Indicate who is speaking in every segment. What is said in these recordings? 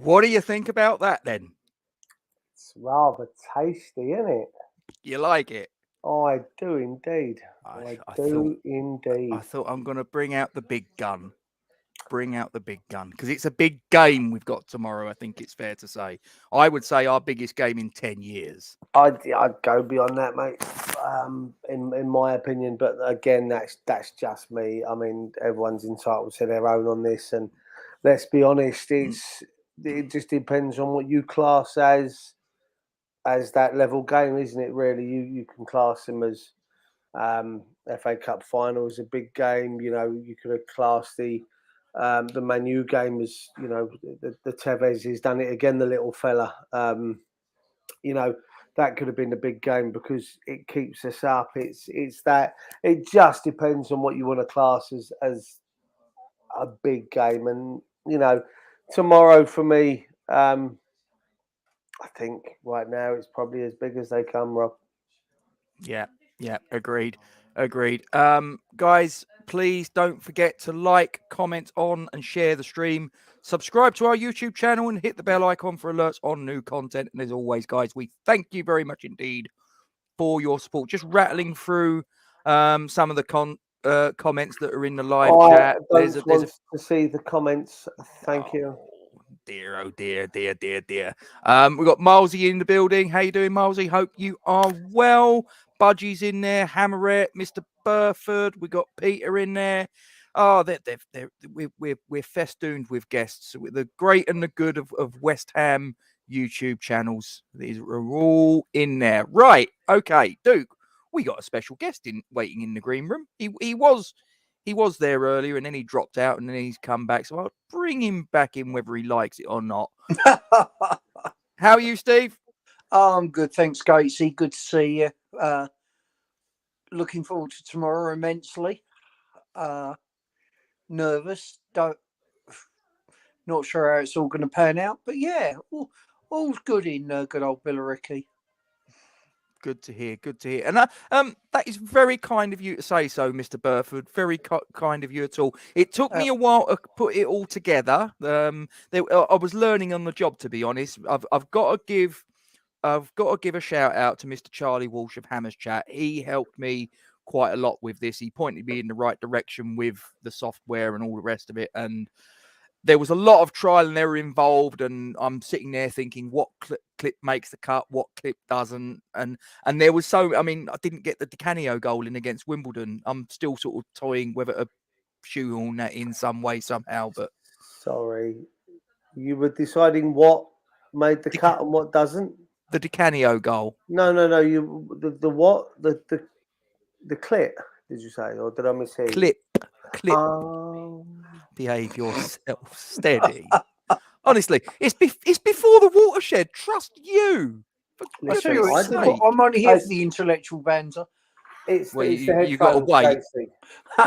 Speaker 1: What do you think about that then?
Speaker 2: It's rather tasty, isn't it?
Speaker 1: You like it?
Speaker 2: I do indeed. I do indeed.
Speaker 1: I thought I'm going to bring out the big gun. Bring out the big gun because it's a big game we've got tomorrow. I think it's fair to say. I would say our biggest game in 10 years.
Speaker 2: I'd go beyond that, mate. In my opinion, but again, that's just me. I mean, everyone's entitled to their own on this, and let's be honest, it just depends on what you class as that level game, isn't it? Really, you can class them as FA Cup final is a big game. You know, you could have classed the Man U game as, you know, the Tevez has done it again, the little fella. You know, that could have been a big game because it keeps us up. It's that it just depends on what you want to class as a big game. And you know, tomorrow for me, I think right now it's probably as big as they come, Rob.
Speaker 1: Yeah, agreed. Guys, please don't forget to like, comment on, and share the stream. Subscribe to our YouTube channel and hit the bell icon for alerts on new content. And as always, guys, we thank you very much indeed for your support. Just rattling through some of the comments that are in the live chat.
Speaker 2: There's want to see the comments. Thank you.
Speaker 1: Dear, oh dear. We've got Milesy in the building. How you doing, Milesy? Hope you are well. Budgie's in there. Hammerette, Mr. Burford. We got Peter in there. Oh, we're festooned with guests. The great and the good of West Ham YouTube channels. These are all in there. Right. Okay, Duke. We got a special guest waiting in the green room. He was there earlier and then he dropped out and then he's come back. So I'll bring him back in whether he likes it or not. How are you, Steve?
Speaker 3: I'm good. Thanks, Gatesy. Good to see you. Looking forward to tomorrow immensely. Nervous. Not sure how it's all going to pan out. But yeah, all's good in good old Billericay.
Speaker 1: Good to hear. Good to hear. And that is very kind of you to say so, Mr. Burford. Very kind of you at all. It took me a while to put it all together. I was learning on the job, to be honest. I've got to give a shout out to Mr. Charlie Walsh of Hammers Chat. He helped me quite a lot with this. He pointed me in the right direction with the software and all the rest of it. And there was a lot of trial and error involved, and I'm sitting there thinking what clip makes the cut, what clip doesn't, and there was I didn't get the Di Canio goal in against Wimbledon. I'm still sort of toying whether to shoehorn that in some way somehow. But
Speaker 2: sorry, you were deciding what made the cut and what doesn't.
Speaker 1: The Di Canio goal.
Speaker 2: No. You the what the clip? Did you say, or did I mishear?
Speaker 1: Clip. Behave yourself, steady. Honestly, it's before the watershed. Trust you.
Speaker 3: I'm only here for the intellectual banter.
Speaker 2: It's the headphones, you got to wait. It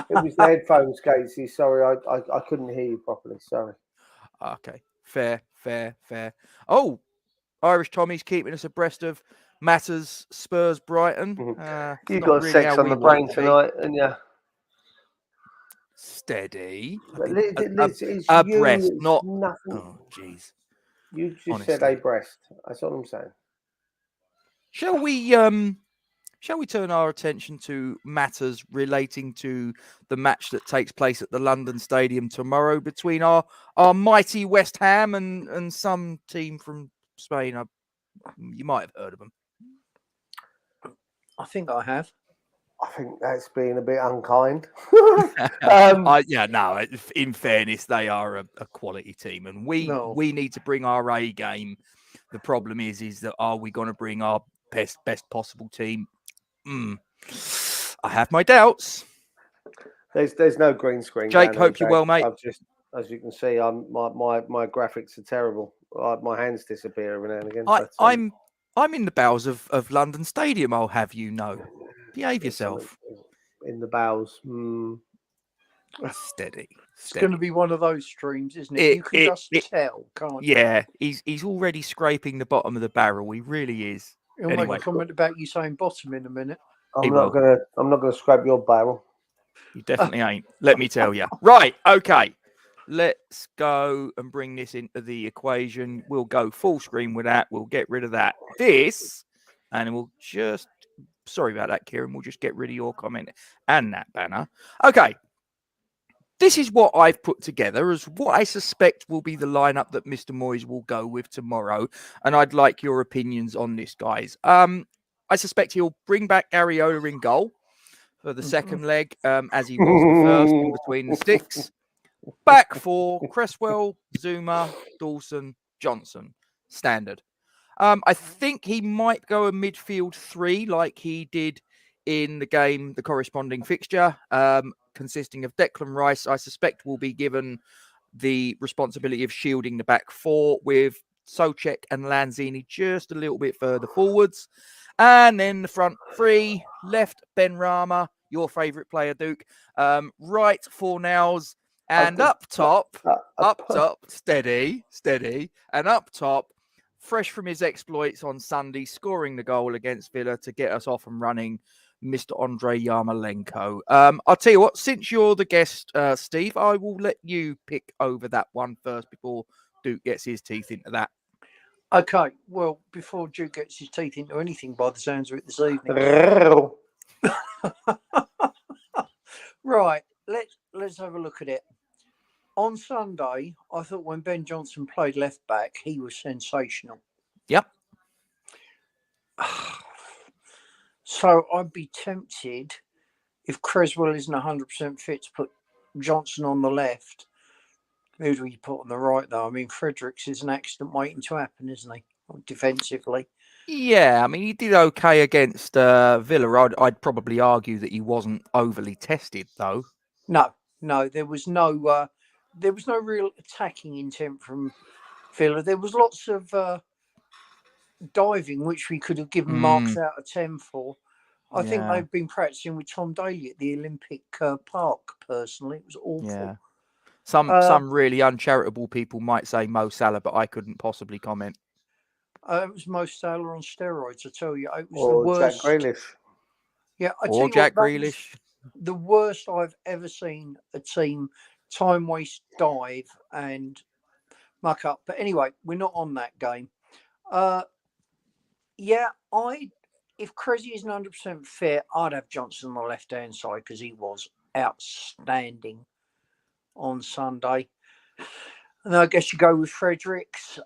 Speaker 2: was the headphones, Casey. Sorry, I couldn't hear you properly. Sorry.
Speaker 1: Okay, fair. Oh, Irish Tommy's keeping us abreast of matters. Spurs, Brighton.
Speaker 2: You got really sex on the brain tonight, and yeah.
Speaker 1: Steady.
Speaker 2: Abreast,
Speaker 1: not
Speaker 2: nothing.
Speaker 1: Oh, jeez.
Speaker 2: You just said a breast. That's all I'm saying.
Speaker 1: Shall we turn our attention to matters relating to the match that takes place at the London Stadium tomorrow between our mighty West Ham and some team from Spain? You might have heard of them.
Speaker 3: I think I have.
Speaker 2: I think that's being a bit unkind.
Speaker 1: In fairness, they are a quality team, and we need to bring our A game. The problem is that are we going to bring our best possible team? I have my doubts.
Speaker 2: There's no green screen.
Speaker 1: Jake, hope you're well, mate.
Speaker 2: I've just, as you can see, my graphics are terrible. My hands disappear every now and again.
Speaker 1: I'm in the bowels of London Stadium. I'll have you know. Behave yourself.
Speaker 2: In the bowels.
Speaker 1: Steady.
Speaker 3: It's going to be one of those streams, isn't it? You can just tell, can't you?
Speaker 1: Yeah, he's already scraping the bottom of the barrel. He really is.
Speaker 3: He'll make a comment about you saying bottom in a minute.
Speaker 2: I'm not gonna scrape your barrel.
Speaker 1: You definitely ain't. Let me tell you. Right. Okay. Let's go and bring this into the equation. We'll go full screen with that. We'll get rid of that. And we'll just. Sorry about that, Kieran. We'll just get rid of your comment and that banner. Okay. This is what I've put together as what I suspect will be the lineup that Mr. Moyes will go with tomorrow. And I'd like your opinions on this, guys. I suspect he'll bring back Areola in goal for the second leg, as he was the first in between the sticks. Back for Cresswell, Zuma, Dawson, Johnson. Standard. I think he might go a midfield 3 like he did in the corresponding fixture, consisting of Declan Rice. I suspect will be given the responsibility of shielding the back 4 with Soucek and Lanzini just a little bit further forwards. And then the front 3, left Benrahma, your favourite player, Duke. Right Fornals, and up top, steady, and up top, fresh from his exploits on Sunday, scoring the goal against Villa to get us off and running, Mr. Andrei Yarmolenko. I'll tell you what, since you're the guest, Steve, I will let you pick over that one first before Duke gets his teeth into that.
Speaker 3: Okay, well, before Duke gets his teeth into anything, by the sounds of it this evening. Right, let's have a look at it. On Sunday, I thought when Ben Johnson played left back, he was sensational.
Speaker 1: Yep.
Speaker 3: So I'd be tempted, if Cresswell isn't 100% fit, to put Johnson on the left. Who do we put on the right, though? I mean, Fredericks is an accident waiting to happen, isn't he? Defensively.
Speaker 1: Yeah, I mean, he did okay against Villa. I'd probably argue that he wasn't overly tested, though.
Speaker 3: No, there was no real attacking intent from Villa. There was lots of diving, which we could have given marks out of 10 for. I think they've been practicing with Tom Daly at the Olympic Park, personally. It was awful.
Speaker 1: Yeah. Some really uncharitable people might say Mo Salah, but I couldn't possibly comment.
Speaker 3: It was Mo Salah on steroids. I tell you, it was the
Speaker 2: Or
Speaker 3: worst.
Speaker 2: Jack Grealish.
Speaker 3: Yeah, I tell
Speaker 1: Or
Speaker 3: you
Speaker 1: Jack
Speaker 3: what, that was
Speaker 1: Grealish.
Speaker 3: the worst I've ever seen a team time waste, dive, and muck up. But anyway, we're not on that game. Yeah, if Cressy isn't 100% fit, I'd have Johnson on the left hand side because he was outstanding on Sunday. And I guess you go with Fredericks,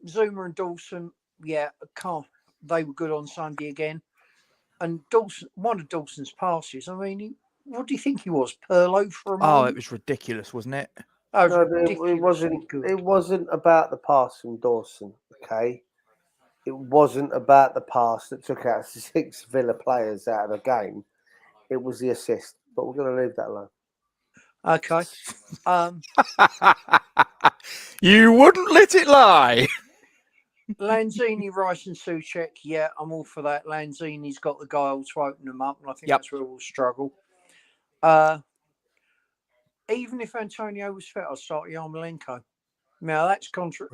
Speaker 3: Zuma and Dawson. Yeah, they were good on Sunday again. And Dawson, one of Dawson's passes. I mean, what do you think he was? Perlo for a moment?
Speaker 1: Oh, it was ridiculous, wasn't it?
Speaker 3: That was
Speaker 2: No,
Speaker 3: ridiculously good.
Speaker 2: it wasn't about the pass from Dawson, okay? It wasn't about the pass that took out 6 Villa players out of the game. It was the assist, but we're going to leave that alone.
Speaker 3: Okay.
Speaker 1: You wouldn't let it lie.
Speaker 3: Lanzini, Rice and Souček, yeah, I'm all for that. Lanzini's got the guile to open them up, and I think that's where we'll struggle. Even if Antonio was fit, I'd start Yarmolenko. Now, that's going to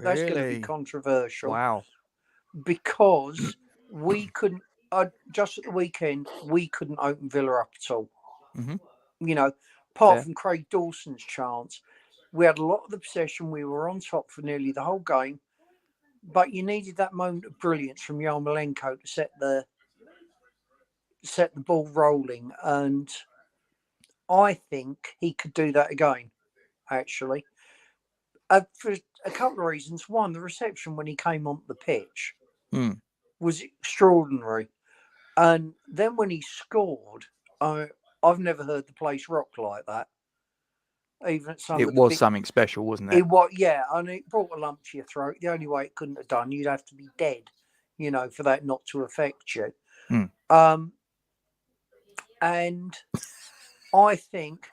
Speaker 3: be controversial.
Speaker 1: Wow.
Speaker 3: Because we couldn't, just at the weekend, we couldn't open Villa up at all.
Speaker 1: Mm-hmm.
Speaker 3: You know, apart from Craig Dawson's chance, we had a lot of the possession. We were on top for nearly the whole game. But you needed that moment of brilliance from Yarmolenko to set the ball rolling, and I think he could do that again. Actually, for a couple of reasons. One, the reception when he came onto the pitch was extraordinary, and then when he scored, I've never heard the place rock like that. Even at some,
Speaker 1: it was something special, wasn't it?
Speaker 3: It was, yeah, and it brought a lump to your throat. The only way it couldn't have done, you'd have to be dead, for that not to affect you. And I think,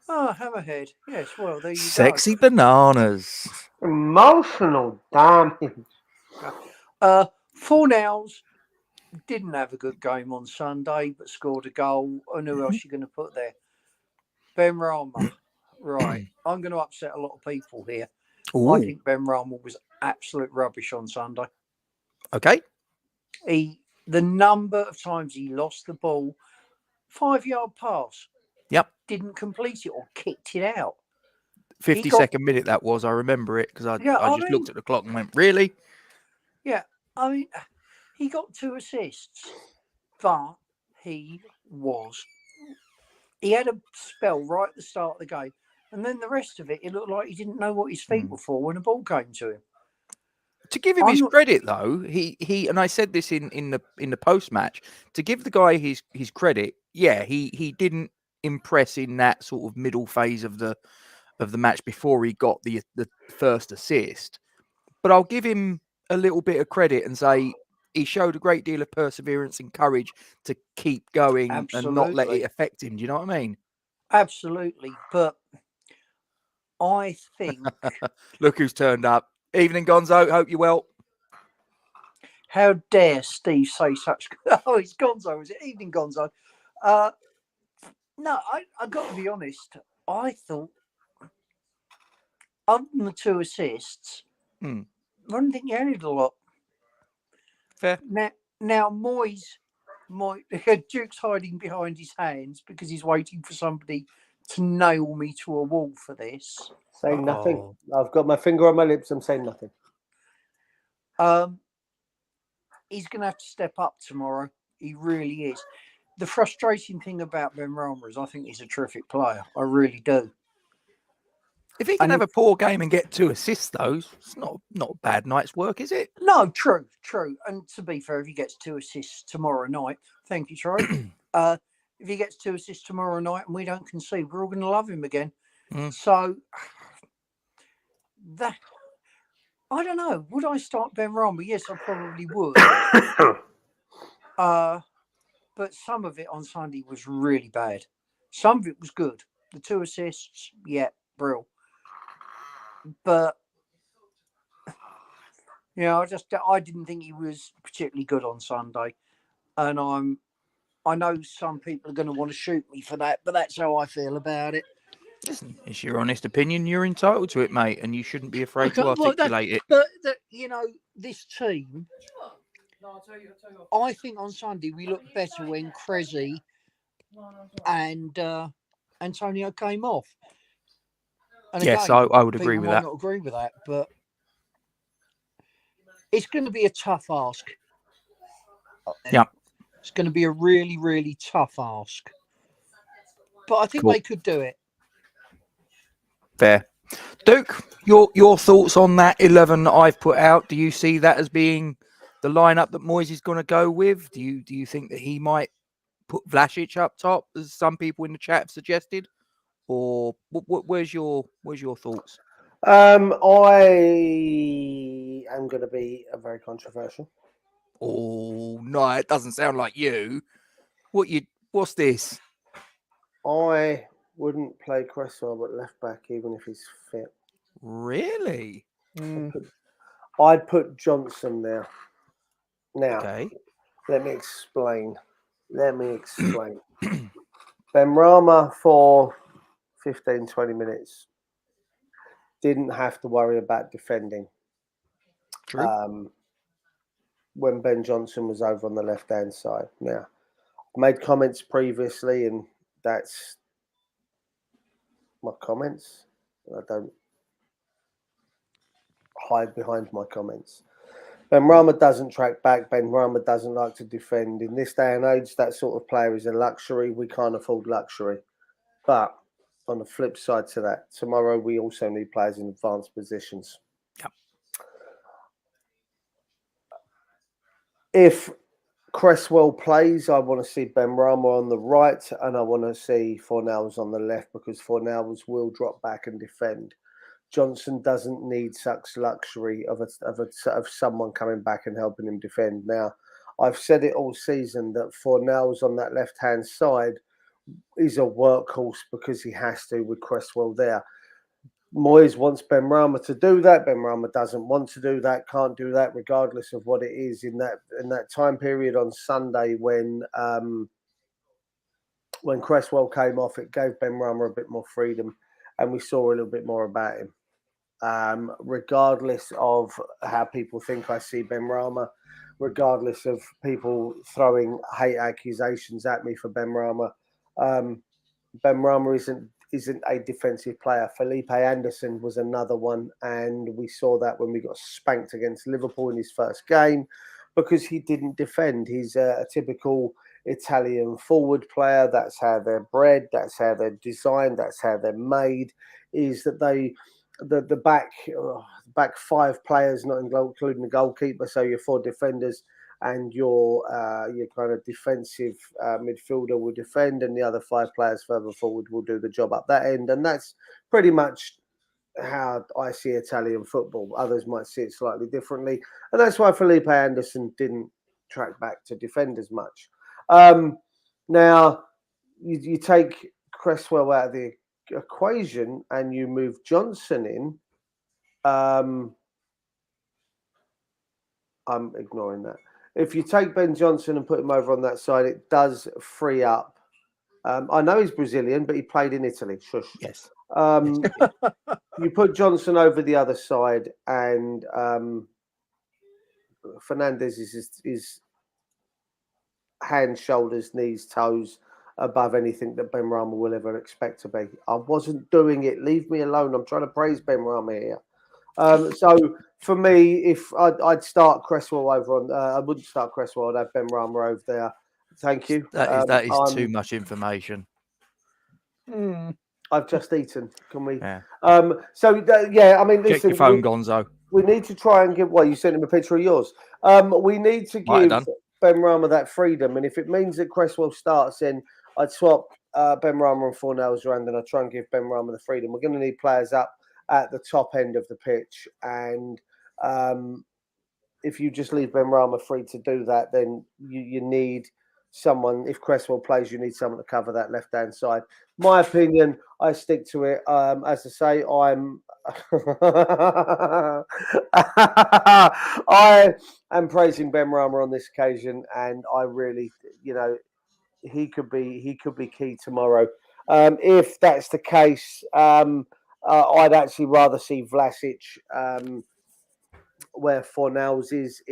Speaker 3: Hammerhead, yes, well, there you
Speaker 1: Sexy
Speaker 3: go.
Speaker 1: bananas.
Speaker 2: Emotional damage.
Speaker 3: Fornals didn't have a good game on Sunday, but scored a goal. And who else are you going to put there? Ben Rama. Right. I'm going to upset a lot of people here. Ooh. I think Ben Rama was absolute rubbish on Sunday.
Speaker 1: Okay.
Speaker 3: The number of times he lost the ball, 5-yard pass.
Speaker 1: Yep.
Speaker 3: Didn't complete it or kicked it out.
Speaker 1: 52nd minute that was. I remember it because I just looked at the clock and went, really?
Speaker 3: Yeah. I mean, he got 2 assists, but he had a spell right at the start of the game. And then the rest of it, it looked like he didn't know what his feet were for when the ball came to him.
Speaker 1: To give him his credit, though, he and I said this in the post match. To give the guy his credit, yeah, he didn't impress in that sort of middle phase of the match before he got the first assist. But I'll give him a little bit of credit and say he showed a great deal of perseverance and courage to keep going and not let it affect him. Do you know what I mean?
Speaker 3: Absolutely, but I think
Speaker 1: look who's turned up. Evening, Gonzo. Hope you're well.
Speaker 3: How dare Steve say such? Oh, it's Gonzo, is it? Evening, Gonzo. No, I got to be honest. I thought, other than the 2 assists, I don't think he added a lot.
Speaker 1: Fair.
Speaker 3: Now Moyes, Duke's hiding behind his hands because he's waiting for somebody to nail me to a wall for this.
Speaker 2: Saying nothing. I've got my finger on my lips. I'm saying nothing.
Speaker 3: He's going to have to step up tomorrow. He really is. The frustrating thing about Ben Rama is I think he's a terrific player. I really do.
Speaker 1: If he can have a poor game and get 2 assists, though, it's not a bad night's work, is it?
Speaker 3: No, true. And to be fair, if he gets 2 assists tomorrow night, thank you, Troy. If he gets 2 assists tomorrow night and we don't concede, we're all going to love him again. So that, I don't know. Would I start Ben Rama? Yes, I probably would. But some of it on Sunday was really bad. Some of it was good. The 2 assists, yeah, brill. But I didn't think he was particularly good on Sunday, and I know some people are going to want to shoot me for that, but that's how I feel about it.
Speaker 1: Listen, it's your honest opinion. You're entitled to it, mate, and you shouldn't be afraid to articulate it.
Speaker 3: But this team, I think on Sunday we looked better when Cressy and Antonio came off. And
Speaker 1: Yes,
Speaker 3: again,
Speaker 1: I would agree
Speaker 3: people
Speaker 1: with
Speaker 3: might
Speaker 1: that.
Speaker 3: not agree with that, but it's going to be a tough ask.
Speaker 1: Yeah.
Speaker 3: It's going to be a really, really tough ask. But I think
Speaker 1: Cool.
Speaker 3: they could do it.
Speaker 1: Fair. Duke, your thoughts on that 11 that I've put out? Do you see that as being the lineup that Moyes is going to go with? Do you think that he might put Vlasic up top, as some people in the chat have suggested, or where's your thoughts?
Speaker 2: I am going to be very controversial.
Speaker 1: Oh no, it doesn't sound like you. What's this?
Speaker 2: I wouldn't play Cresswell but left back even if he's fit.
Speaker 1: Really?
Speaker 2: I'd put Johnson there. Now,
Speaker 1: Okay.
Speaker 2: let me explain. Benrahma for 15, 20 minutes didn't have to worry about defending.
Speaker 1: True.
Speaker 2: When Ben Johnson was over on the left-hand side. Now, I made comments previously, and that's my comments. I don't hide behind my comments. Benrahma doesn't track back. Benrahma doesn't like to defend. In this day and age, that sort of player is a luxury. We can't afford luxury. But on the flip side to that, tomorrow we also need players in advanced positions.
Speaker 1: Yep.
Speaker 2: If Cresswell plays, I want to see Benrahma on the right, and I want to see Fornals on the left, because Fornals will drop back and defend. Johnson doesn't need such luxury of someone coming back and helping him defend. Now, I've said it all season that Fornals on that left-hand side is a workhorse because he has to with Cresswell there. Moyes wants Benrahma to do that. Benrahma doesn't want to do that, can't do that, regardless of what it is in that time period on Sunday when Cresswell came off. It gave Benrahma a bit more freedom, and we saw a little bit more about him. Regardless of how people think I see Benrahma, regardless of people throwing hate accusations at me for Benrahma, Benrahma isn't a defensive player. Felipe Anderson was another one, and we saw that when we got spanked against Liverpool in his first game because he didn't defend. He's a typical Italian forward player. That's how they're bred. That's how they're designed. That's how they're made. Is that the back five players, not including the goalkeeper, so your four defenders and your kind of defensive midfielder will defend, and the other five players further forward will do the job up that end. And that's pretty much how I see Italian football. Others might see it slightly differently, and that's why Felipe Anderson didn't track back to defend as much. Now, you take Cresswell out of the equation and you move Johnson in. I'm ignoring that. If you take Ben Johnson and put him over on that side, it does free up. I know he's Brazilian, but he played in Italy. Shush.
Speaker 1: Yes.
Speaker 2: You put Johnson over the other side, and Fernandes is hands, shoulders, knees, toes above anything that Benrahma will ever expect to be. I wasn't doing it. Leave me alone. I'm trying to praise Benrahma here. So for me, if I'd start Cresswell over on, I wouldn't start Cresswell. I'd have Benrahma over there. Thank you.
Speaker 1: That is too much information.
Speaker 2: I've just eaten. Can we?
Speaker 1: Yeah.
Speaker 2: I mean, listen.
Speaker 1: Check your phone, Gonzo.
Speaker 2: We need to try and give. Well, you sent him a picture of yours. We need to give Benrahma that freedom, and if it means that Cresswell starts, then I'd swap Benrahma and Fornals around, and I'd try and give Benrahma the freedom. We're going to need players up at the top end of the pitch, and if you just leave Benrahma free to do that, then you need someone. If Cresswell plays, you need someone to cover that left-hand side. My opinion, I stick to it. As I say, I am praising Benrahma on this occasion, and I really, he could be key tomorrow. If that's the case, I'd actually rather see Vlasic where Fornals is.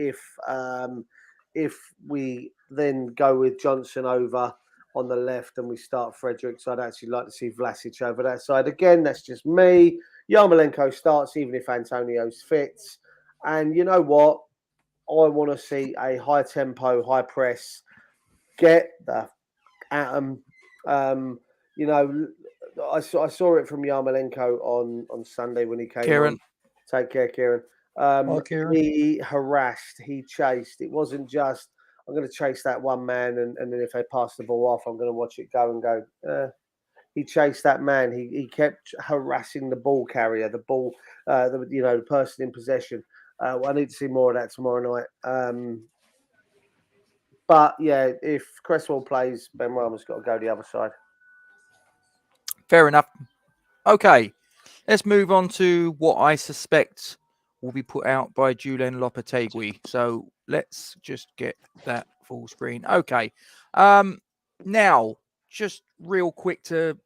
Speaker 2: If we then go with Johnson over on the left and we start Fredericks, I'd actually like to see Vlasic over that side. Again, that's just me. Yarmolenko starts even if Antonio's fits. And you know what? I want to see a high tempo, high press, get the atom. You know, I saw it from Yarmolenko on Sunday when he came
Speaker 1: Kieran.
Speaker 2: on. Take care, Kieran.
Speaker 3: Kieran.
Speaker 2: He harassed, he chased. It wasn't just, I'm going to chase that one man and then if they pass the ball off, I'm going to watch it go and go. He chased that man. He kept harassing the ball carrier, the the person in possession. I need to see more of that tomorrow night. But yeah, if Cresswell plays, Ben Rama's got to go the other side.
Speaker 1: Fair enough. Okay, let's move on to what I suspect will be put out by Julen Lopetegui. So let's just get that full screen. Okay. Now, just real quick to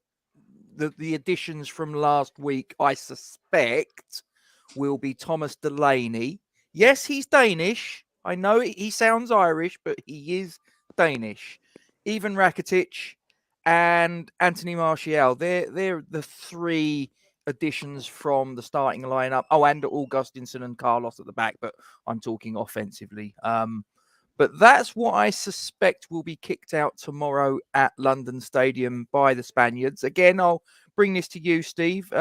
Speaker 1: the additions from last week, I suspect will be Thomas Delaney. Yes, he's Danish. I know he sounds Irish, but he is Danish. Ivan Rakitic and Anthony Martial. They're the three additions from the starting lineup. Oh, and Augustinson and Carlos at the back, but I'm talking offensively. But that's what I suspect will be kicked out tomorrow at London Stadium by the Spaniards. Again, I'll bring this to you, Steve.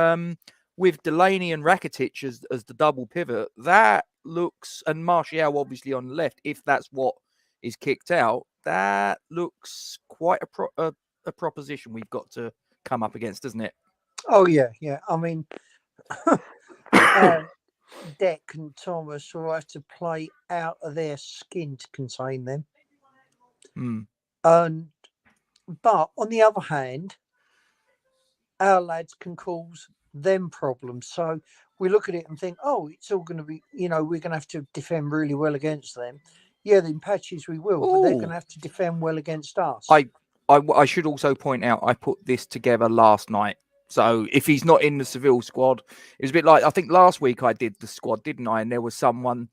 Speaker 1: With Delaney and Rakitic as the double pivot, that looks, and Martial obviously on the left, if that's what is kicked out, that looks quite a proposition we've got to come up against, doesn't it?
Speaker 3: Oh, yeah. I mean, Deck and Thomas will have to play out of their skin to contain them. But on the other hand, our lads can cause them problems. So we look at it and think, oh, it's all going to be, we're going to have to defend really well against them. Yeah, in patches we will, but they're going to have to defend well against us.
Speaker 1: I should also point out, I put this together last night. So if he's not in the Seville squad, it was a bit like, I think last week I did the squad, didn't I? And there was someone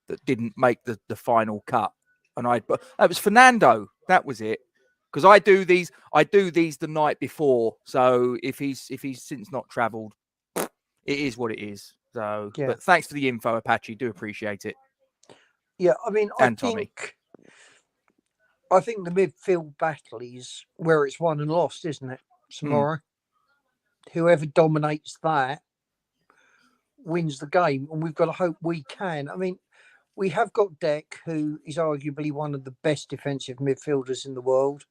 Speaker 1: that didn't make the final cut. And that was Fernando. That was it. Because I do these the night before. So if he's since not travelled, it is what it is. So, yeah. But thanks for the info, Apache. Do appreciate it.
Speaker 3: Yeah, I mean, I think the midfield battle is where it's won and lost, isn't it? Tomorrow. Whoever dominates that wins the game, and we've got to hope we can. I mean, we have got Deck, who is arguably one of the best defensive midfielders in the world.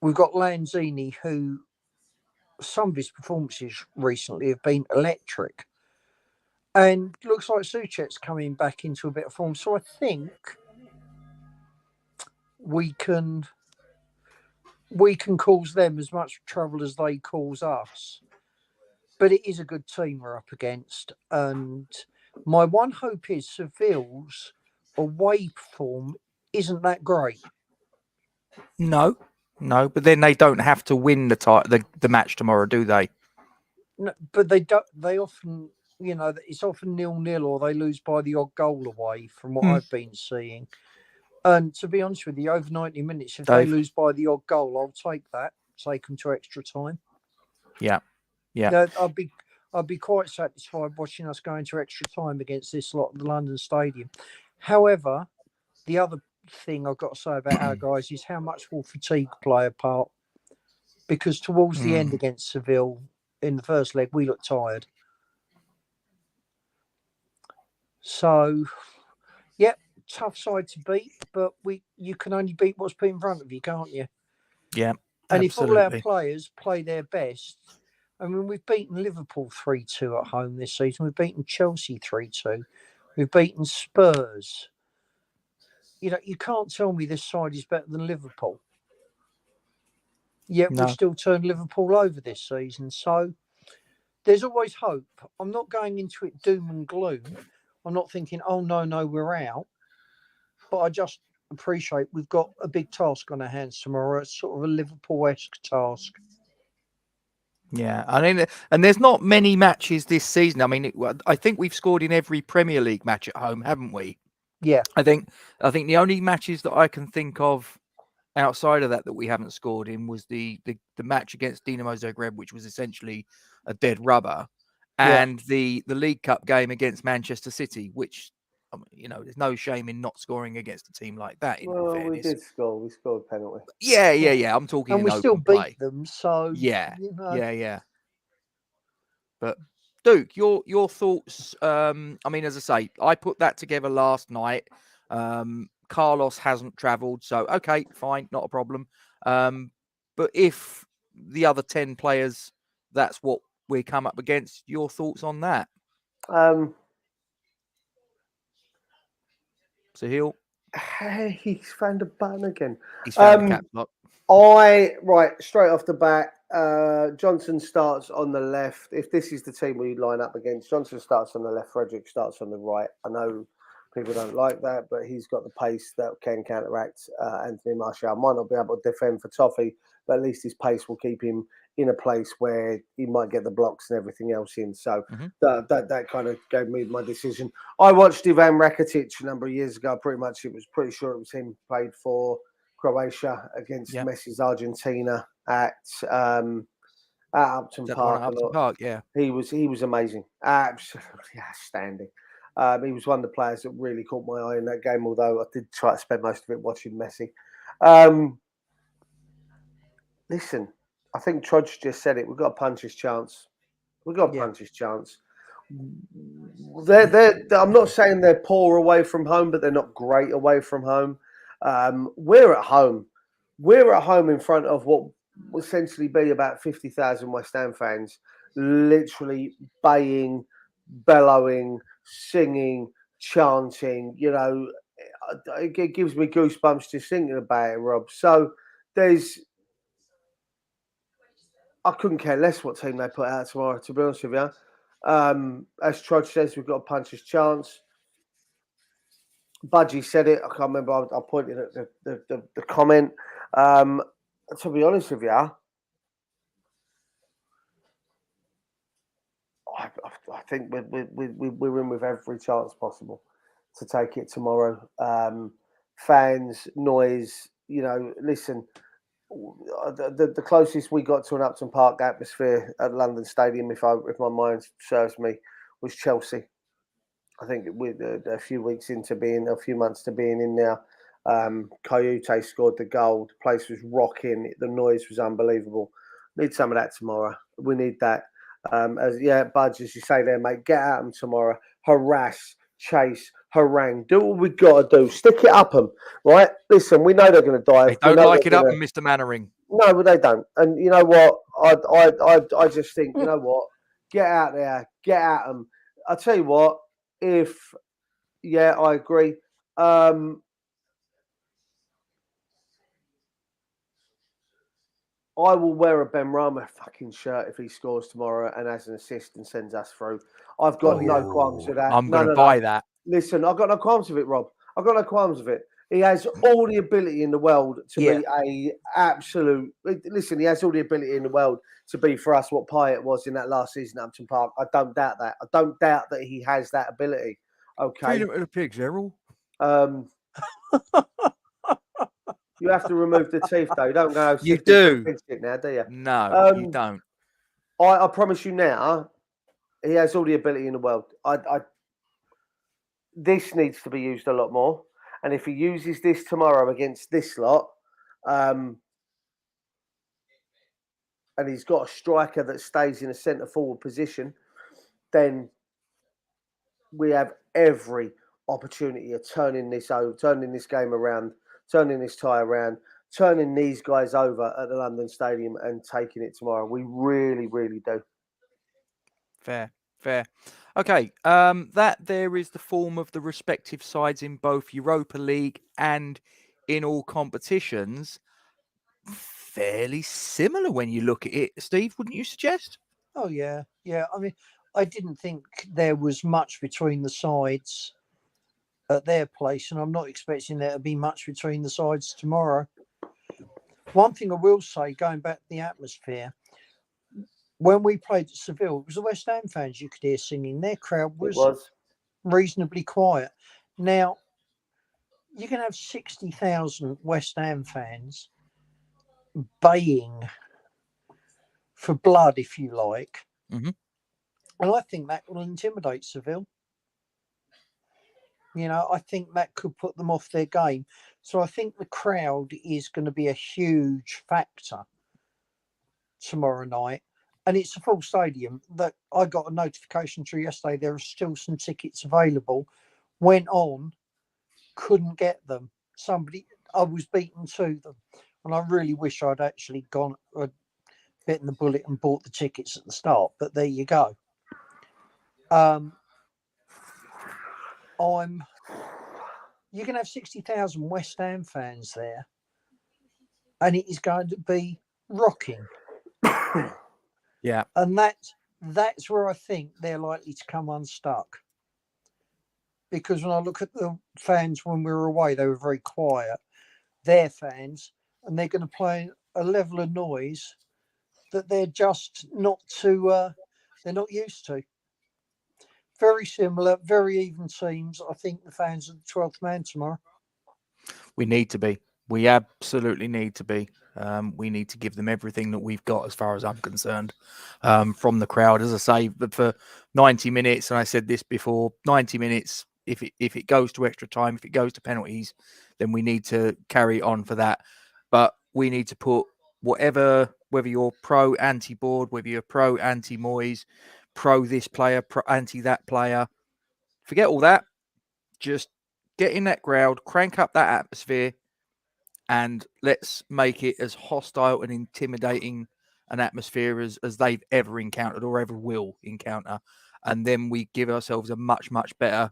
Speaker 3: We've got Lanzini, who some of his performances recently have been electric. And looks like Soucek's coming back into a bit of form. So I think we can cause them as much trouble as they cause us. But it is a good team we're up against. And my one hope is Seville's away form isn't that great.
Speaker 1: No, but then they don't have to win the match tomorrow, do they?
Speaker 3: No, but they don't. They often, it's often 0-0 or they lose by the odd goal away from what I've been seeing. And to be honest with you, over 90 minutes, if they lose by the odd goal, I'll take that. Take them to extra time.
Speaker 1: Yeah.
Speaker 3: I'd be quite satisfied watching us going to extra time against this lot at the London Stadium. However, the other thing I've got to say about our guys is how much will fatigue play a part? Because towards the end against Seville in the first leg, we looked tired. So, tough side to beat, but you can only beat what's put in front of you, can't you?
Speaker 1: Yeah,
Speaker 3: and
Speaker 1: absolutely.
Speaker 3: if all our players play their best, I mean, we've beaten Liverpool 3-2 at home this season. We've beaten Chelsea 3-2. We've beaten Spurs. You can't tell me this side is better than Liverpool. Yet we've still turned Liverpool over this season. So there's always hope. I'm not going into it doom and gloom. I'm not thinking, oh, no, we're out. But I just appreciate we've got a big task on our hands tomorrow. It's sort of a Liverpool-esque task.
Speaker 1: Yeah, I mean, and there's not many matches this season. I mean, I think we've scored in every Premier League match at home, haven't we?
Speaker 3: Yeah.
Speaker 1: I think the only matches that I can think of outside of that we haven't scored in was the match against Dinamo Zagreb, which was essentially a dead rubber, and the League Cup game against Manchester City, which, there's no shame in not scoring against a team like that. In all
Speaker 2: Well, we
Speaker 1: fairness,
Speaker 2: did score. We scored penalty.
Speaker 1: yeah. I'm talking
Speaker 3: And
Speaker 1: in
Speaker 3: we still
Speaker 1: open
Speaker 3: beat
Speaker 1: play.
Speaker 3: them, so
Speaker 1: Yeah,
Speaker 3: you know.
Speaker 1: yeah. But Duke, your thoughts? I mean, as I say, I put that together last night. Carlos hasn't travelled, so okay, fine, not a problem. But if the other 10 players, that's what we come up against. Your thoughts on that? Sahil?
Speaker 2: Hey, he's found a button again.
Speaker 1: He's found a caps lock.
Speaker 2: Straight off the bat, Johnson starts on the left. If this is the team we line up against, Johnson starts on the left, Frederick starts on the right. I know people don't like that, but he's got the pace that can counteract Anthony Martial. Might not be able to defend for Toffee, but at least his pace will keep him in a place where he might get the blocks and everything else in. So that kind of gave me my decision. I watched Ivan Rakitic a number of years ago. Pretty sure it was him, played for Croatia against Messi's Argentina at Upton Park.
Speaker 1: Upton Park, yeah.
Speaker 2: He was amazing, absolutely outstanding. He was one of the players that really caught my eye in that game, although I did try to spend most of it watching Messi. Listen, I think Trudge just said it. We've got to punch his chance. I'm not saying they're poor away from home, but they're not great away from home. We're at home. We're at home in front of what will essentially be about 50,000 West Ham fans, literally baying, bellowing, singing, chanting. It gives me goosebumps just thinking about it, Rob. So I couldn't care less what team they put out tomorrow, to be honest with you. As Trudge says, we've got to punch his chance. Budgie said it. I can't remember. I pointed at the comment. To be honest with you, I think we're in with every chance possible to take it tomorrow. Fans, noise. Listen. The closest we got to an Upton Park atmosphere at London Stadium, if my mind serves me, was Chelsea. I think with a few months to being in there, Coyote scored the goal. The place was rocking. The noise was unbelievable. Need some of that tomorrow. We need that. Budge, as you say there, mate, get at them tomorrow. Harass, chase, harangue. Do what we got to do. Stick it up them, right? Listen, we know they're going to dive.
Speaker 1: They don't like it up, Mr. Mannering.
Speaker 2: No, but they don't. And you know what? I just think, you know what? Get out there. Get at them. I'll tell you what. I agree. I will wear a Benrahma fucking shirt if he scores tomorrow and has an assist and sends us through. I've got no qualms with that.
Speaker 1: I'm going to buy that.
Speaker 2: Listen, I've got no qualms with it, Rob. I've got no qualms with it. He has all the ability in the world to be a absolute. Listen, he has all the ability in the world to be for us what Pyatt was in that last season at Upton Park. I don't doubt that. I don't doubt that he has that ability. Okay.
Speaker 1: Freedom of the pigs, Errol.
Speaker 2: You have to remove the teeth, though. You don't go.
Speaker 1: You do
Speaker 2: it now, do you?
Speaker 1: No, you don't.
Speaker 2: I promise you now, he has all the ability in the world. This needs to be used a lot more. And if he uses this tomorrow against this lot, and he's got a striker that stays in a centre forward position, then we have every opportunity of turning this game around, turning this tie around, turning these guys over at the London Stadium and taking it tomorrow. We really, really do.
Speaker 1: Fair. Okay, that there is the form of the respective sides in both Europa League and in all competitions. Fairly similar when you look at it, Steve, wouldn't you suggest?
Speaker 3: Oh, yeah. I mean, I didn't think there was much between the sides at their place, and I'm not expecting there to be much between the sides tomorrow. One thing I will say, going back to the atmosphere, when we played at Seville, it was the West Ham fans you could hear singing. Their crowd was reasonably quiet. Now, you can have 60,000 West Ham fans baying for blood, if you like.
Speaker 1: Mm-hmm.
Speaker 3: And I think that will intimidate Seville. You know, I think that could put them off their game. So I think the crowd is going to be a huge factor tomorrow night. And it's a full stadium. That I got a notification through yesterday. There are still some tickets available. Went on, couldn't get them. I was beaten to them. And I really wish I'd actually bitten the bullet and bought the tickets at the start. But there you go. You can have 60,000 West Ham fans there, and it is going to be rocking.
Speaker 1: Yeah.
Speaker 3: And that's where I think they're likely to come unstuck. Because when I look at the fans when we were away, they were very quiet. Their fans, and they're going to play a level of noise that they're just they're not used to. Very similar, very even teams. I think the fans are the 12th man tomorrow.
Speaker 1: We need to be. We absolutely need to be. We need to give them everything that we've got, as far as I'm concerned, from the crowd. As I say, but for 90 minutes, and I said this before, 90 minutes. If it goes to extra time, if it goes to penalties, then we need to carry on for that. But we need to put whether you're pro anti board, whether you're pro anti Moyes, pro this player, pro anti that player, forget all that. Just get in that crowd, crank up that atmosphere, and let's make it as hostile and intimidating an atmosphere as they've ever encountered or ever will encounter. And then we give ourselves a much, much better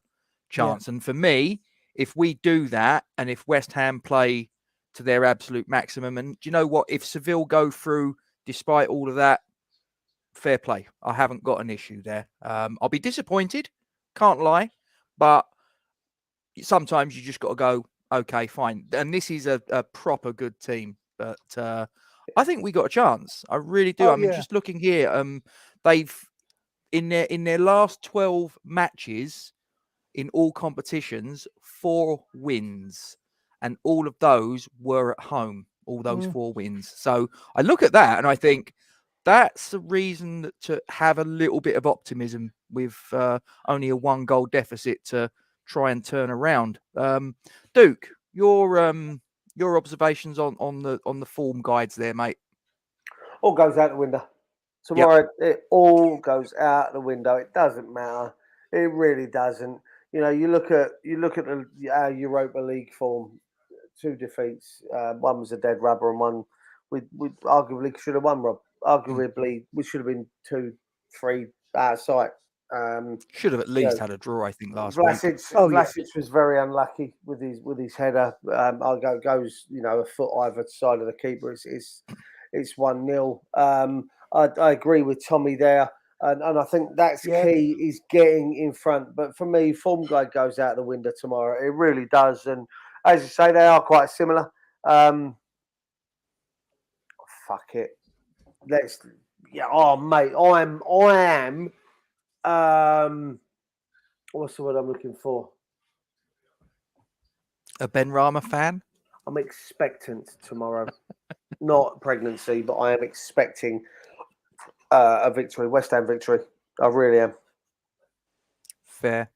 Speaker 1: chance. Yeah. And for me, if we do that, and if West Ham play to their absolute maximum, and do you know what? If Seville go through despite all of that, fair play. I haven't got an issue there. I'll be disappointed, can't lie, but sometimes you just got to go, okay, fine. And this is a proper good team, but I think we got a chance. I really do. Just looking here, they've in their last 12 matches in all competitions, 4 wins, and all of those were at home. All those 4 wins. So I look at that and I think that's a reason to have a little bit of optimism with only a 1-goal deficit to try and turn around. Duke, your observations on the form guides there, mate.
Speaker 2: All goes out the window. Tomorrow, It all goes out the window. It doesn't matter. It really doesn't. You know, you look at the Europa League form. 2 defeats. One was a dead rubber, and one we arguably should have won. Rob, arguably we should have been 2-3 out of sight.
Speaker 1: Should have at least had a draw, I think, last week.
Speaker 2: Vlasic was very unlucky with his header. Goes a foot either side of the keeper. It's 1-0. I agree with Tommy there, and I think that's key is getting in front. But for me, form guide goes out the window tomorrow. It really does, and as you say, they are quite similar. Fuck it. Mate, I am. What's the word I'm looking for?
Speaker 1: A Ben Rama fan?
Speaker 2: I'm expectant tomorrow. Not pregnancy, but I am expecting a victory, West Ham victory. I really am.
Speaker 1: Fair.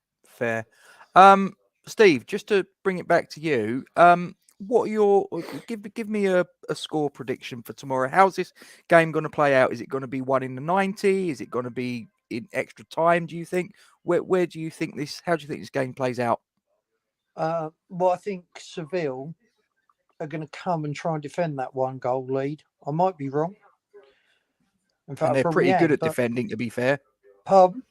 Speaker 1: Steve, just to bring it back to you, what are your give me a score prediction for tomorrow? How's this game going to play out? Is it going to be 1 in the 90? Is it going to be in extra time, do you think? Where do you think this? How do you think this game plays out?
Speaker 3: Well, I think Seville are going to come and try and defend that 1-goal lead. I might be wrong. In fact,
Speaker 1: and they're pretty good at defending, to be fair.
Speaker 3: Pardon?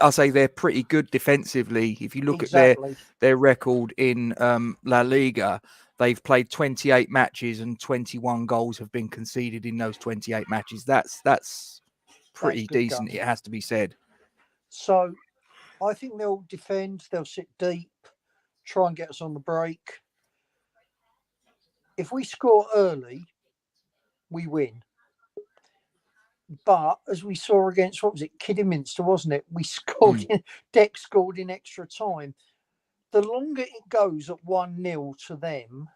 Speaker 1: I'll say they're pretty good defensively. If you look at their record in La Liga, they've played 28 matches and 21 goals have been conceded in those 28 matches. That's pretty decent, it has to be said.
Speaker 3: So I think they'll defend, they'll sit deep, try and get us on the break. If we score early, we win. But as we saw against, what was it, Kidderminster, wasn't it? We scored Deck scored in extra time. The longer it goes at 1-0 to them,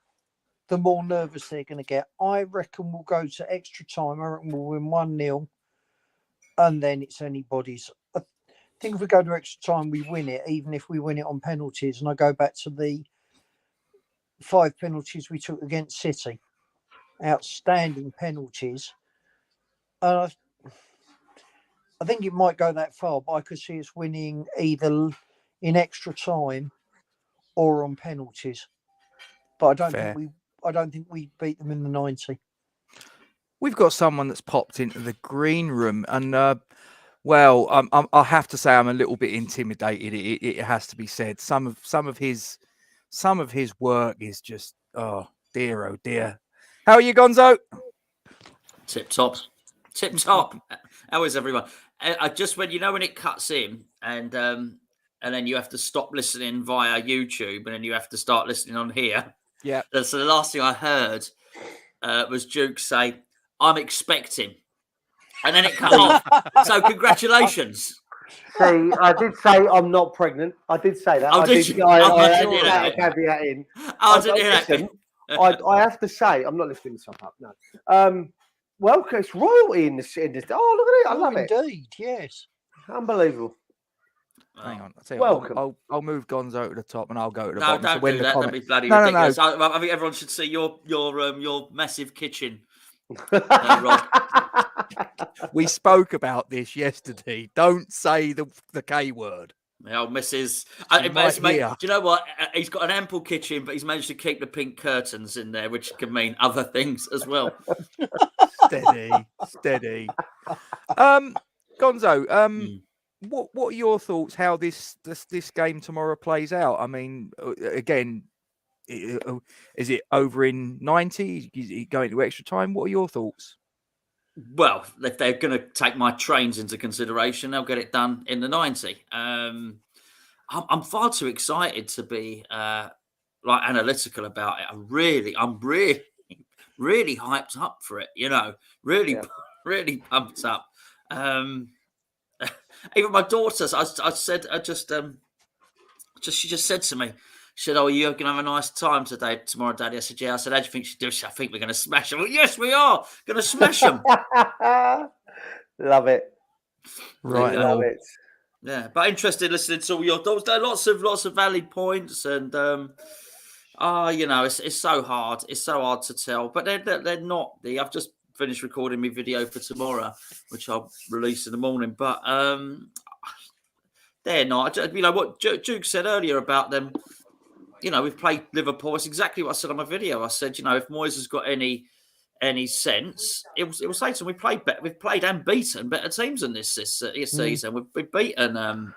Speaker 3: the more nervous they're going to get. I reckon we'll go to extra time. I reckon we'll win 1-0, and then it's anybody's. I think if we go to extra time, we win it, even if we win it on penalties. And I go back to the 5 penalties we took against City. Outstanding penalties. I think it might go that far, but I could see us winning either in extra time or on penalties. But I don't think we beat them in the 90.
Speaker 1: We've got someone that's popped into the green room, and I have to say I'm a little bit intimidated. It has to be said. Some of his work is just oh dear. How are you, Gonzo?
Speaker 4: Tip top. How is everyone? I just when it cuts in and then you have to stop listening via YouTube and then you have to start listening on here.
Speaker 1: Yeah.
Speaker 4: So the last thing I heard was Duke say, "I'm expecting," and then it cut off. So congratulations.
Speaker 2: See, I did say I'm not pregnant. I did say that.
Speaker 4: Oh,
Speaker 2: I
Speaker 4: did
Speaker 2: did.
Speaker 4: you?
Speaker 2: I
Speaker 4: didn't hear that.
Speaker 2: caveat in.
Speaker 4: I didn't hear that.
Speaker 2: Listen, I have to say, I'm not lifting this up. No. Well, it's royalty in this. Oh, look at it! I love it.
Speaker 3: Indeed, yes.
Speaker 2: Unbelievable.
Speaker 1: Hang on. I'll tell you
Speaker 2: Welcome.
Speaker 1: what, I'll move Gonzo to the top and I'll go to the
Speaker 4: No,
Speaker 1: bottom.
Speaker 4: don't do that. That'd be bloody
Speaker 1: No.
Speaker 4: ridiculous. I think everyone should see your massive kitchen. Rob.
Speaker 1: We spoke about this yesterday. Don't say the K word.
Speaker 4: The old Mrs.
Speaker 1: hear.
Speaker 4: Do you know what? He's got an ample kitchen, but he's managed to keep the pink curtains in there, which can mean other things as well.
Speaker 1: Steady. Gonzo, what are your thoughts? How this game tomorrow plays out? I mean, again, is it over in 90? Is it going to extra time? What are your thoughts?
Speaker 4: Well, if they're going to take my trains into consideration, they'll get it done in the 90. I'm far too excited to be analytical about it. I'm really hyped up for it. Really pumped up. Even my daughter, she just said to me, she said, "Oh, you're going to have a nice time tomorrow, Daddy." I said, "Yeah." I said, "How do you think she do?" She said, "I think we're going to smash them." Well, yes, we are going to smash them.
Speaker 2: Love it.
Speaker 1: Right.
Speaker 2: Love it.
Speaker 4: Yeah, but interested listening to all your thoughts. There are lots of valid points, and it's so hard. It's so hard to tell, but they're not. I've just finished recording my video for tomorrow, which I'll release in the morning. But they're not. What Duke said earlier about them. We've played Liverpool. It's exactly what I said on my video. I said, if Moyes has got any sense, it will say to him, we've played and beaten better teams than this season. We've beaten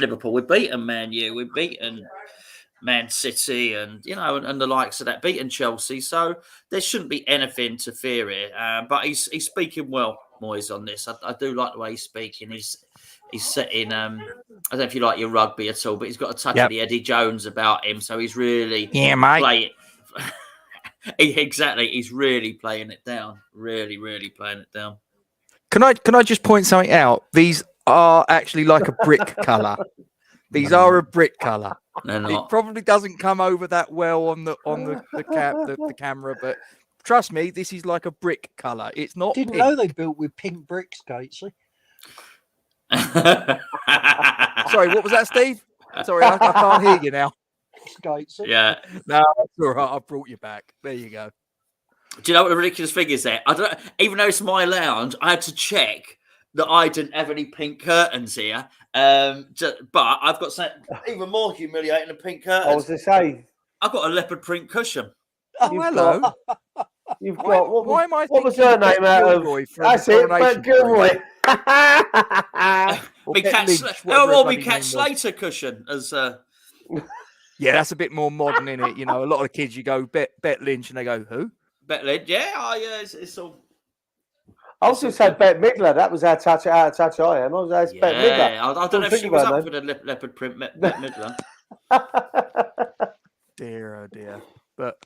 Speaker 4: Liverpool. We've beaten Man U. We've beaten Man City and the likes of that, beaten Chelsea. So there shouldn't be anything to fear here. But he's speaking well, Moyes, on this. I do like the way he's speaking. He's setting. I don't know if you like your rugby at all, but he's got a touch of the Eddie Jones about him. So he's really
Speaker 1: mate.
Speaker 4: Exactly. He's really playing it down. Really playing it down.
Speaker 1: Can I just point something out? These are actually like a brick colour. These are a brick colour. It probably doesn't come over that well on the camera, but trust me, this is like a brick colour. It's not.
Speaker 3: Didn't
Speaker 1: pink.
Speaker 3: know they built with pink bricks, Gatesy.
Speaker 1: Sorry, what was that, Steve? Sorry, I can't hear you now.
Speaker 3: Gatesy.
Speaker 4: Yeah.
Speaker 1: No, that's all right. I brought you back. There you go.
Speaker 4: Do you know what the ridiculous thing is there? I don't. Even though it's my lounge, I had to check that I didn't have any pink curtains here. But I've got something even more humiliating than pink curtains.
Speaker 2: I was to say,
Speaker 4: I've got a leopard print cushion.
Speaker 1: Oh, hello.
Speaker 2: You've got
Speaker 1: why am I?
Speaker 2: What was her name out of? That's it, but Gilroy.
Speaker 4: Cat Slater cushion as.
Speaker 1: Yeah, that's a bit more modern, in it. A lot of the kids, you go Bet Lynch, and they go, who?
Speaker 4: Bet Lynch, yeah, it's all.
Speaker 2: I was going to say Bette Midler. That was how touch I am. I was Bette Midler.
Speaker 4: I don't know if she was up for the leopard print Bette Midler.
Speaker 1: Dear, oh dear. But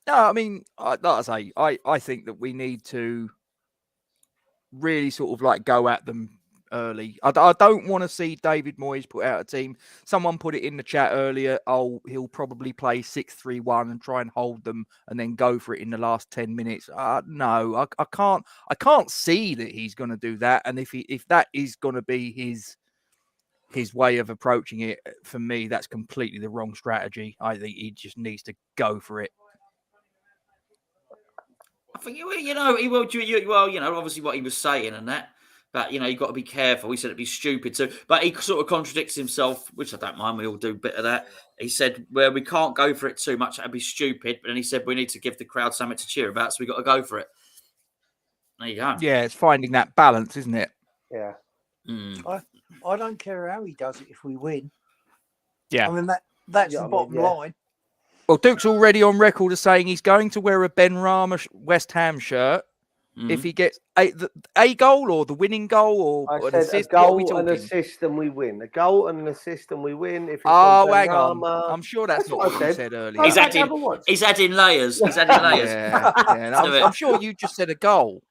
Speaker 1: no, I mean, like I say, I think that we need to really sort of like go at them early. I don't want to see David Moyes put out a team. Someone put it in the chat earlier. Oh, he'll probably play 6-3-1 and try and hold them and then go for it in the last 10 minutes. No, I can't see that he's going to do that. And if that is going to be his way of approaching it, for me, that's completely the wrong strategy. I think he just needs to go for it.
Speaker 4: I think, obviously what he was saying and that, but, you've got to be careful. He said it'd be stupid too, but he sort of contradicts himself, which I don't mind. We all do a bit of that. He said, well, we can't go for it too much. That'd be stupid. But then he said, we need to give the crowd something to cheer about, so we got to go for it. There you go.
Speaker 1: Yeah, it's finding that balance, isn't it?
Speaker 2: Yeah.
Speaker 3: I don't care how he does it if we win.
Speaker 1: Yeah.
Speaker 3: I mean, that's the bottom line.
Speaker 1: Well, Duke's already on record as saying he's going to wear a Ben Rama West Ham shirt if he gets a goal or the winning goal or an assist.
Speaker 2: A goal, an assist, and we win. A goal and an assist, and we win. If it's
Speaker 1: hang on. I'm sure that's not what you said earlier.
Speaker 4: He's adding layers. He's adding layers.
Speaker 1: I'm sure you just said a goal.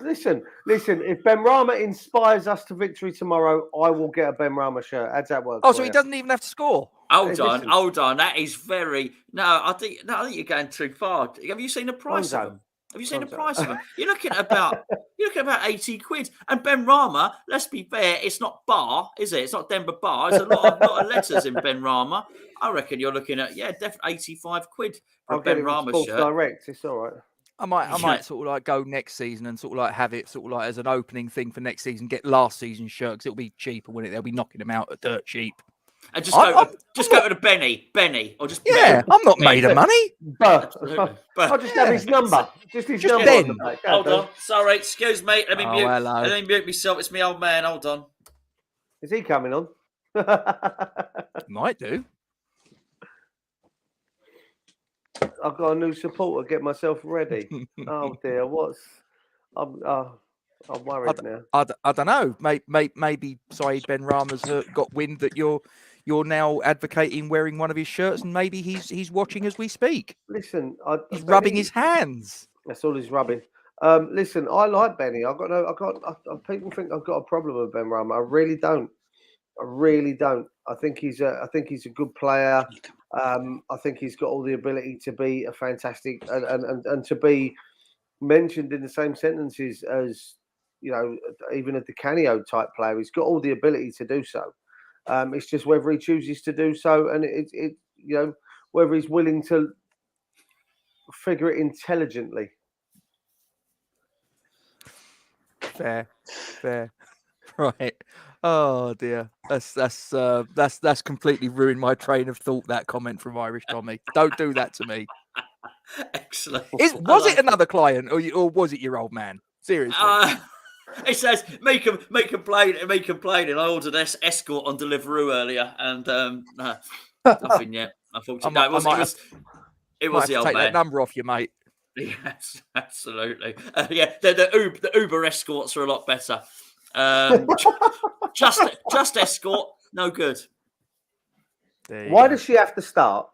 Speaker 2: Listen. If Ben Rama inspires us to victory tomorrow, I will get a Ben Rama shirt. How's that work?
Speaker 1: Oh, so he doesn't even have to score.
Speaker 4: Hold on. That is very. I think you're going too far. Have you seen the price of them? Have you seen the price of them? You're looking at about 80 quid. And Ben Rama, let's be fair, it's not bar, is it? It's not Denver Bar. It's a lot of letters in Ben Rama. I reckon you're looking at definitely 85 quid for a Ben Rama shirt.
Speaker 2: Direct. It's all right.
Speaker 1: I might sort of like go next season and sort of like have it sort of like as an opening thing for next season. Get last season's shirt because it'll be cheaper, won't it? They'll be knocking them out at dirt cheap.
Speaker 4: And just go to Benny, or just
Speaker 1: Ben. I'm not made of money.
Speaker 2: I'll just have his number. Just his number.
Speaker 1: Ben.
Speaker 4: Hold on. Sorry, excuse me. Let me mute myself. It's me old man. Hold on.
Speaker 2: Is he coming on?
Speaker 1: Might do.
Speaker 2: I've got a new supporter. Get myself ready. Oh dear, I'm worried now.
Speaker 1: I don't know. Maybe Saeed Ben Rama's got wind that you're now advocating wearing one of his shirts, and maybe he's watching as we speak.
Speaker 2: Listen,
Speaker 1: he's rubbing his hands.
Speaker 2: That's all he's rubbing. Listen, I like Benny. People think I've got a problem with Ben Rama. I really don't. I think he's a good player. I think he's got all the ability to be a fantastic and to be mentioned in the same sentences as, even a Di Canio type player. He's got all the ability to do so. It's just whether he chooses to do so, and whether he's willing to figure it intelligently.
Speaker 1: Fair. Right. Oh dear. That's completely ruined my train of thought. That comment from Irish Tommy. Don't do that to me.
Speaker 4: Excellent.
Speaker 1: Was it another client, or was it your old man? Seriously.
Speaker 4: It says me complaining. I ordered escort on Deliveroo earlier, and nothing yet. Unfortunately, it was the old
Speaker 1: take
Speaker 4: man.
Speaker 1: That number off you, mate.
Speaker 4: Yes, absolutely. The Uber escorts are a lot better. Just escort, no good.
Speaker 2: Why does she have to start?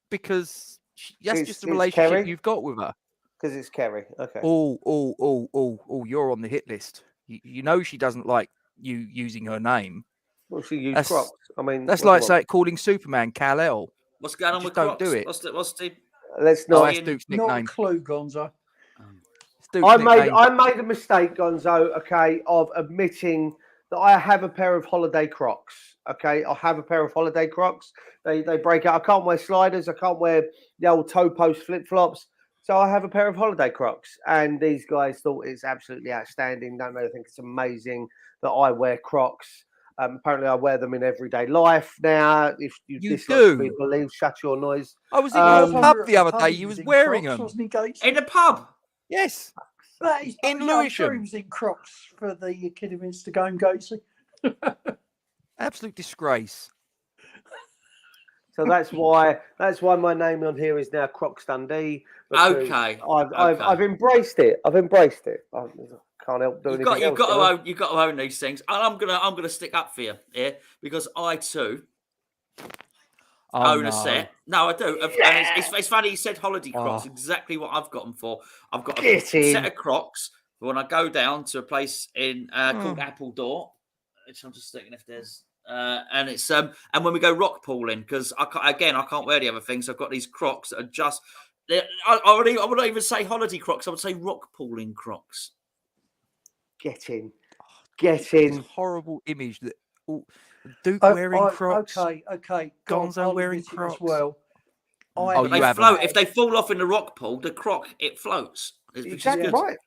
Speaker 1: Because that's just the relationship you've got with her.
Speaker 2: Because it's Kerry. Okay.
Speaker 1: Oh, you're on the hit list. You know she doesn't like you using her name.
Speaker 2: Well, she used Crocs. I mean,
Speaker 1: that's like calling Superman Kal-El.
Speaker 4: What's going on with
Speaker 1: Crocs? Don't do it.
Speaker 4: What's the?
Speaker 1: Let's not. That's Duke's nickname.
Speaker 3: Not a clue, Gonzo.
Speaker 2: I made a mistake, Gonzo. Okay, of admitting that I have a pair of holiday Crocs. Okay, I have a pair of holiday Crocs. They break out. I can't wear sliders. I can't wear the old toe post flip flops. So I have a pair of holiday Crocs, and these guys thought it's absolutely outstanding. Don't they think it's amazing that I wear Crocs? Apparently, I wear them in everyday life now. If you do, be believed, shut your noise.
Speaker 1: I was in your pub the other day. You was wearing them
Speaker 4: in the pub.
Speaker 1: Yes,
Speaker 3: that is
Speaker 1: in Lewisham.
Speaker 3: He was in Crocs for the Kidderminster game, Gatesy.
Speaker 1: Absolute disgrace.
Speaker 2: So that's why my name on here is now Crocs Dundee.
Speaker 4: Okay.
Speaker 2: I've embraced it. I can't help doing anything else.
Speaker 4: You've got to own these things, and I'm gonna stick up for you here because I too own a set. No, I do.
Speaker 2: Yeah.
Speaker 4: And it's funny you said holiday Crocs. Exactly what I've got them for. I've got a set of Crocs But when I go down to a place in called Appledore, which I'm just thinking if there's and it's and when we go rock pooling, because I can't wear the other things. I've got these Crocs that are just. I would not even say holiday Crocs. I would say rock pooling Crocs.
Speaker 2: Get in.
Speaker 1: This horrible image that Duke wearing Crocs.
Speaker 2: Okay.
Speaker 1: Gonzo wearing Crocs.
Speaker 2: As well.
Speaker 4: They float. If they fall off in the rock pool, the Croc it floats.
Speaker 2: Exactly right.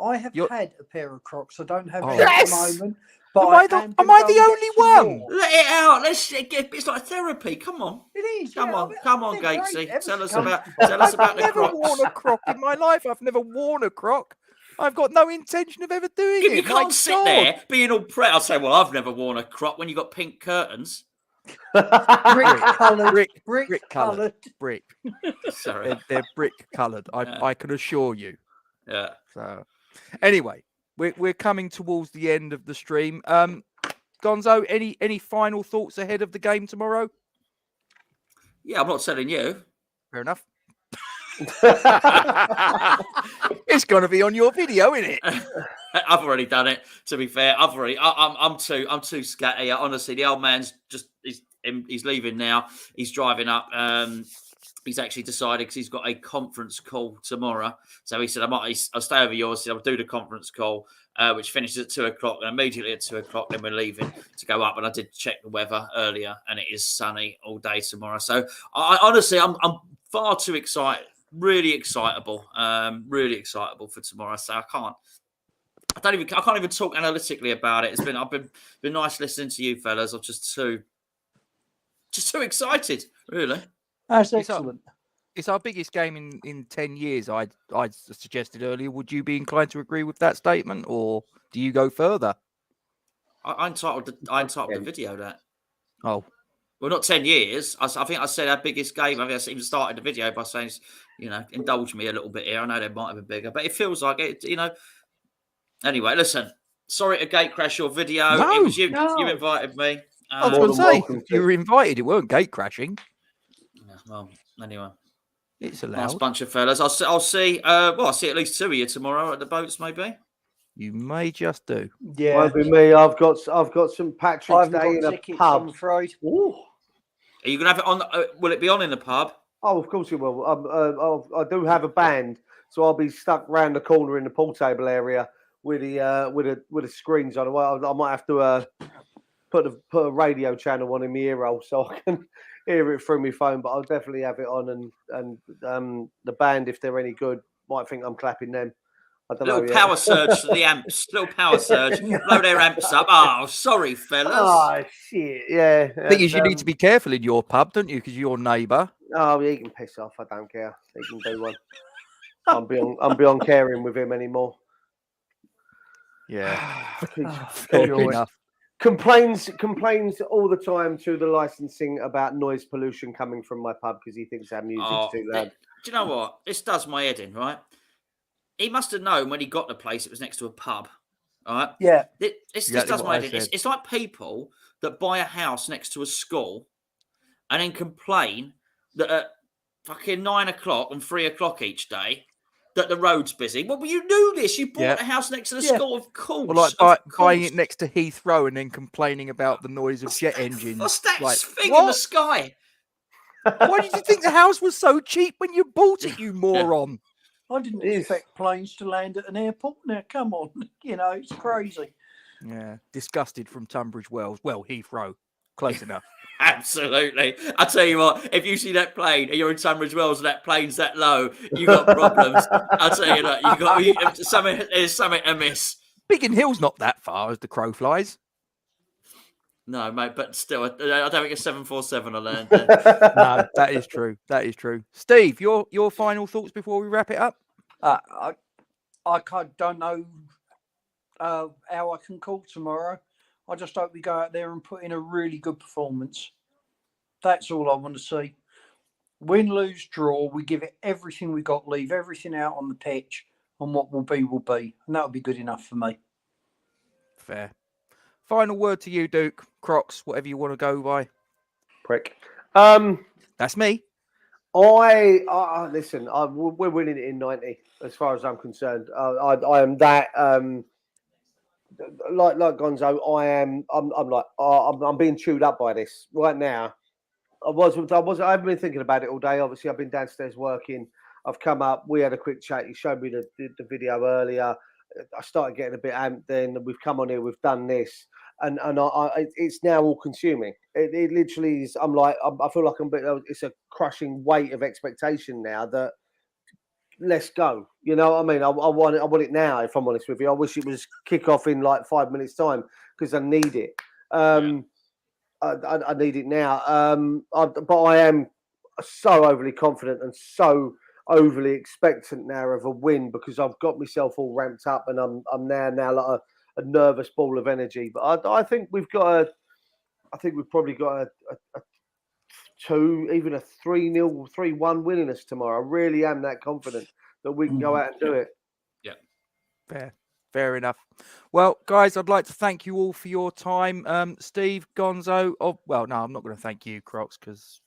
Speaker 3: I have had a pair of Crocs. I don't have any
Speaker 2: Yes!
Speaker 3: at the moment. But
Speaker 1: am I the only one?
Speaker 4: Let it out. It's like therapy. Come on.
Speaker 3: It is.
Speaker 4: Come on, Gatesy. Tell us about
Speaker 1: I've
Speaker 4: the
Speaker 1: never
Speaker 4: Crocs.
Speaker 1: worn a Croc in my life. I've never worn a Croc. I've got no intention of ever doing it.
Speaker 4: You can't sit there being all proud. I'll say, well, I've never worn a Croc when you got pink curtains.
Speaker 3: brick coloured.
Speaker 1: Brick.
Speaker 4: Sorry.
Speaker 1: They're brick coloured. I can assure you.
Speaker 4: Yeah.
Speaker 1: So, anyway, we're coming towards the end of the stream. Gonzo, any final thoughts ahead of the game tomorrow?
Speaker 4: Yeah, I'm not telling you.
Speaker 1: Fair enough. It's going to be on your video, isn't it?
Speaker 4: I've already done it. To be fair, I'm too scatty. Honestly, the old man's he's leaving now. He's driving up. He's actually decided because he's got a conference call tomorrow. So he said, I'll stay over yours. I'll do the conference call, which finishes at 2:00. And immediately at 2:00, then we're leaving to go up. And I did check the weather earlier, and it is sunny all day tomorrow. So honestly, I'm far too excited. Really excitable. Really excitable for tomorrow. So I can't even talk analytically about it. I've been nice listening to you fellas. I'm just too excited, really.
Speaker 3: That's excellent.
Speaker 1: It's our biggest game in 10 years. I suggested earlier. Would you be inclined to agree with that statement, or do you go further?
Speaker 4: I entitled the video that.
Speaker 1: Oh.
Speaker 4: Well, not 10 years. I think I said our biggest game. I think I even started the video by saying, indulge me a little bit here. I know they might have been bigger, but it feels like it, Anyway, listen. Sorry to gate crash your video.
Speaker 1: No,
Speaker 4: it was you. No. You invited me.
Speaker 1: I was going to say, you were invited. It weren't gate crashing.
Speaker 4: Well, anyway.
Speaker 1: It's allowed.
Speaker 4: Nice bunch of fellas. I'll see. I'll see at least two of you tomorrow at the boats, maybe.
Speaker 1: You may just do.
Speaker 2: Yeah, won't be me. I've got St Patrick's Day in a pub.
Speaker 3: I'm afraid.
Speaker 2: Ooh.
Speaker 4: Are you gonna have it on? Will it be on in the pub?
Speaker 2: Oh, of course it will. I do have a band, so I'll be stuck round the corner in the pool table area with the screens on. I might have to put a radio channel on in my ear roll so I can hear it through my phone. But I'll definitely have it on, and the band, if they're any good, might think I'm clapping them. I don't know.
Speaker 4: Little power surge to the amps. Little power surge. Blow their amps up. Oh, sorry, fellas.
Speaker 2: Oh shit! Yeah.
Speaker 1: I think you need to be careful in your pub, don't you? Because you're your neighbour.
Speaker 2: Oh, he can piss off. I don't care. He can do one. I'm beyond caring with him anymore.
Speaker 1: Yeah.
Speaker 2: Enough. Complains all the time to the licensing about noise pollution coming from my pub because he thinks our music's too loud.
Speaker 4: Do you know what? This does my head in, right? He must have known when he got the place it was next to a pub. All right.
Speaker 3: Yeah.
Speaker 4: This does my head in. It's like people that buy a house next to a school and then complain that at fucking 9:00 and 3:00 each day that the road's busy. Well, you knew this. You bought a house next to the school, of course.
Speaker 1: Well, like buying it next to Heathrow and then complaining about the noise of jet engines.
Speaker 4: What's that thing in the sky?
Speaker 1: Why did you think the house was so cheap when you bought it, you moron?
Speaker 3: I didn't expect planes to land at an airport. Now, come on. It's crazy.
Speaker 1: Yeah. Disgusted from Tunbridge Wells. Well, Heathrow. Close enough.
Speaker 4: Absolutely. I tell you what, if you see that plane and you're in Tunbridge Wells and that plane's that low, you got problems. I'll tell you that. There's something amiss.
Speaker 1: Biggin Hill's not that far as the crow flies.
Speaker 4: No, mate, but still, I don't think a 747 will land.
Speaker 1: No, that is true. That is true. Steve, your final thoughts before we wrap it up?
Speaker 3: I don't know how I can call tomorrow. I just hope we go out there and put in a really good performance. That's all I want to see. Win, lose, draw. We give it everything we got, leave everything out on the pitch, and what will be, will be. And that'll be good enough for me.
Speaker 1: Fair. Final word to you, Duke. Crocs, whatever you want to go by.
Speaker 2: Prick.
Speaker 1: That's me.
Speaker 2: Listen. We're winning it in 90, as far as I'm concerned. I am that. Like Gonzo, I'm being chewed up by this right now. I haven't been thinking about it all day. Obviously, I've been downstairs working. I've come up. We had a quick chat. You showed me the video earlier. I started getting a bit amped. Then we've come on here. We've done this, and it's now all consuming. It literally is. I feel like it's a crushing weight of expectation now that. Let's go. You know what I mean? I want it now, if I'm honest with you. I wish it was kick off in like 5 minutes' time because I need it. I need it now. But I am so overly confident and so overly expectant now of a win because I've got myself all ramped up and I'm now like a nervous ball of energy. But I think we've probably got a 2, even a 3-0, 3-1 winning us tomorrow. I really am that confident that we can go out and do it.
Speaker 1: Yeah. Fair enough. Well, guys, I'd like to thank you all for your time. Steve, Gonzo. Oh, well, no, I'm not going to thank you, Crocs, because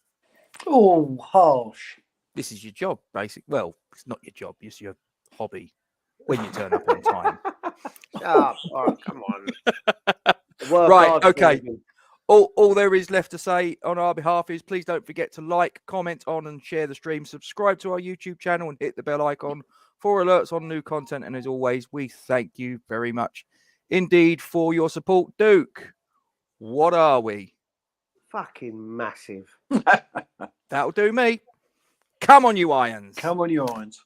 Speaker 3: harsh.
Speaker 1: this is your job, basically. Well, it's not your job. It's your hobby when you turn up on time.
Speaker 2: Shut up. All right, come on.
Speaker 1: Right, okay. All there is left to say on our behalf is please don't forget to like, comment on and share the stream. Subscribe to our YouTube channel and hit the bell icon for alerts on new content. And as always, we thank you very much indeed for your support. Duke, what are we?
Speaker 2: Fucking massive.
Speaker 1: That'll do me. Come on, you Irons.
Speaker 3: Come on, you Irons.